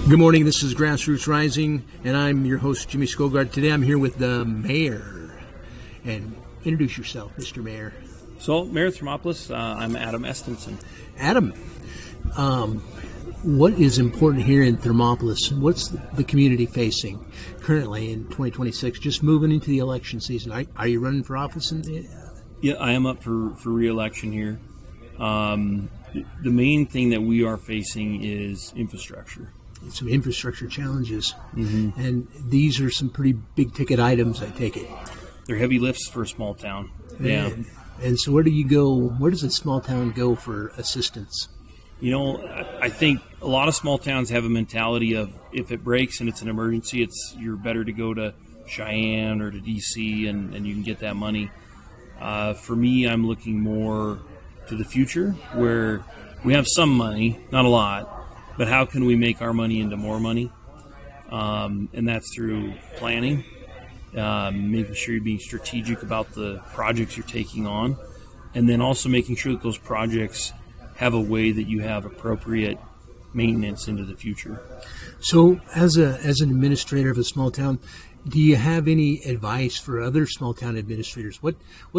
Good morning, this is Grassroots Rising, and I'm your host, Jimmy Skogard. Today I'm here with the mayor. And introduce yourself, Mr. Mayor. So, Mayor of Thermopolis, I'm Adam Estenson. Adam, what is important here in Thermopolis? What's the community facing currently in 2026, just moving into the election season? Are you running for office? Yeah, I am up for re-election here. The main thing that we are facing is infrastructure. Some infrastructure challenges, and these are some pretty big ticket items, I take it. They're heavy lifts for a small town. Yeah. And so where do you go? Where does a small town go for assistance? You know, I think a lot of small towns have a mentality of if it breaks and it's an emergency, you're better to go to Cheyenne or to DC and you can get that money. For me, I'm looking more to the future where we have some money, not a lot, but how can we make our money into more money? And that's through planning, making sure you're being strategic about the projects you're taking on, and then also making sure that those projects have a way that you have appropriate maintenance into the future. So as an administrator of a small town, do you have any advice for other small town administrators? What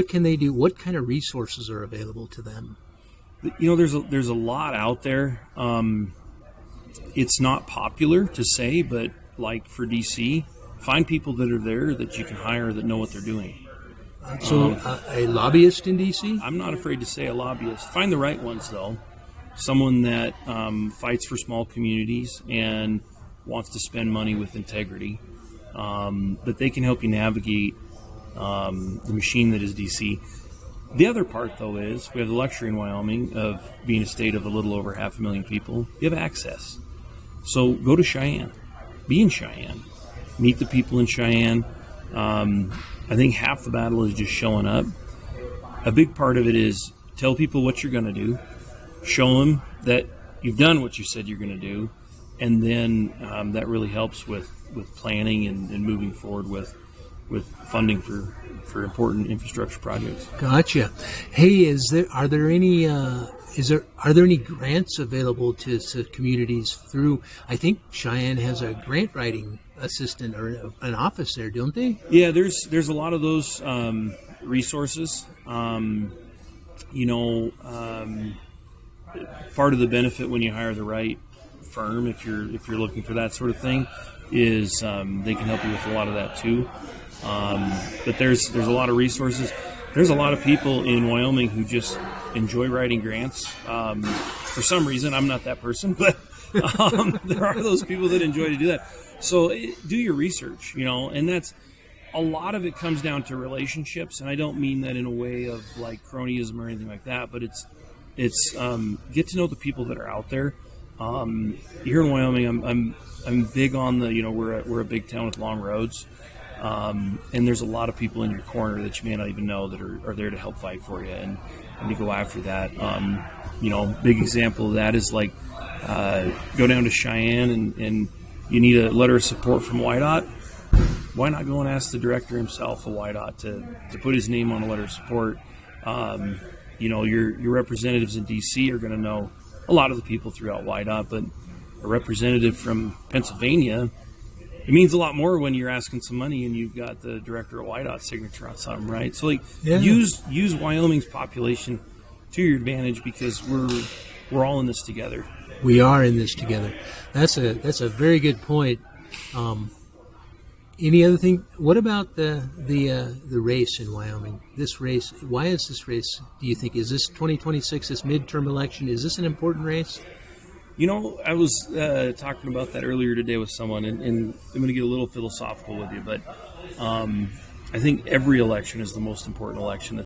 can they do? What kind of resources are available to them? You know, there's a lot out there. It's not popular to say, but like for DC, find people that are there that you can hire that know what they're doing. So a lobbyist in DC? I'm not afraid to say a lobbyist. Find the right ones, though. Someone that fights for small communities and wants to spend money with integrity. But they can help you navigate the machine that is DC. The other part, though, is we have the luxury in Wyoming of being a state of a little over 500,000 people. You have access. So go to Cheyenne. Be in Cheyenne. Meet the people in Cheyenne. I think half the battle is just showing up. A big part of it is tell people what you're going to do. Show them that you've done what you said you're going to do. And then that really helps with planning and moving forward with funding for important infrastructure projects. Gotcha. Hey, are there any grants available to communities through? I think Cheyenne has a grant writing assistant or an office there, don't they? Yeah, there's a lot of those resources. Part of the benefit when you hire the right firm, if you're looking for that sort of thing, is they can help you with a lot of that too. But there's a lot of resources. There's a lot of people in Wyoming who just enjoy writing grants. For some reason, I'm not that person, but there are those people that enjoy to do that. So do your research, and that's a lot of it comes down to relationships. And I don't mean that in a way of like cronyism or anything like that, but it's get to know the people that are out there. Here in Wyoming, I'm big on the, we're a big town with long roads. And there's a lot of people in your corner that you may not even know that are there to help fight for you and to go after that. Big example of that is like go down to Cheyenne and you need a letter of support from YDOT. Why not go and ask the director himself of YDOT to put his name on a letter of support? Your representatives in DC are going to know a lot of the people throughout YDOT, but a representative from Pennsylvania, it means a lot more when you're asking some money and you've got the director of YDOT signature on something, right? So use Wyoming's population to your advantage because we're all in this together. We are in this together. That's a very good point. Any other thing? What about the race in Wyoming? This race. Why is this race? Do you think is this 2026? This midterm election? Is this an important race? I was talking about that earlier today with someone, and I'm going to get a little philosophical with you, but I think every election is the most important election